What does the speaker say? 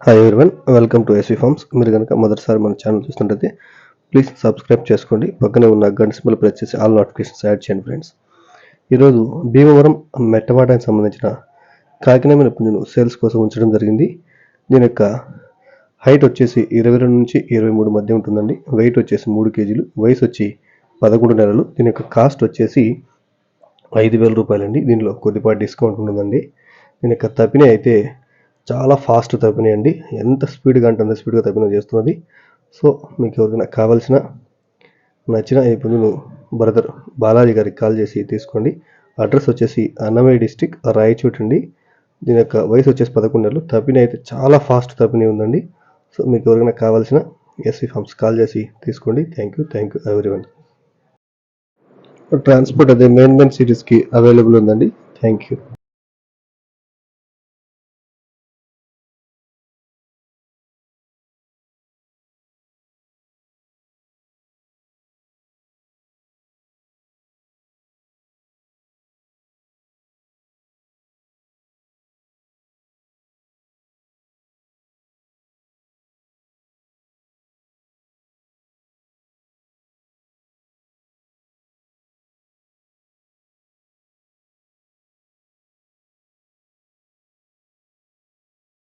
Hi everyone, welcome to SV farms. మీరు కనుక మొదటిసారి మన ఛానల్ చూస్తుంటే ప్లీజ్ సబ్స్క్రైబ్ చేసుకోండి. పక్కనే ఉన్న గంట సింబల్ ప్రెస్ చేసి ఆల్ నోటిఫికేషన్స్ యాడ్ చేయండి ఫ్రెండ్స్. ఈరోజు భీమవరం మెట్టవాడానికి సంబంధించిన కాకినాడ పుంజును సేల్స్ కోసం ఉంచడం జరిగింది. దీని యొక్క హైట్ వచ్చేసి 22 నుంచి 23 మధ్య ఉంటుందండి. వెయిట్ వచ్చేసి 3 కేజీలు, వయసు వచ్చి 11 నెలలు. దీని యొక్క కాస్ట్ వచ్చేసి 5,000 రూపాయలండి. దీనిలో కొద్దిపాటి డిస్కౌంట్ ఉంటుందండి. దీని యొక్క తపిన అయితే చాలా ఫాస్ట్ తపిన అండి. ఎంత స్పీడ్గా అంటే అంత స్పీడ్గా తపిన చేస్తున్నది. సో మీకు ఎవరికైనా కావాల్సిన నచ్చిన ఈ పుంజును బ్రదర్ బాలాజీ గారికి కాల్ చేసి తీసుకోండి. అడ్రస్ వచ్చేసి అన్నమయ్య డిస్టిక్, రాయచోటి అండి. దీని యొక్క వయసు వచ్చేసి 11 నెలలు. తపిన అయితే చాలా ఫాస్ట్ తపిన ఉందండి. సో మీకు ఎవరికైనా కావాల్సిన ఎస్వి ఫార్మ్స్ కాల్ చేసి తీసుకోండి. Thank you everyone. ట్రాన్స్పోర్ట్ అదే మెయిన్ సిటీస్కి అవైలబుల్ ఉందండి. Thank you.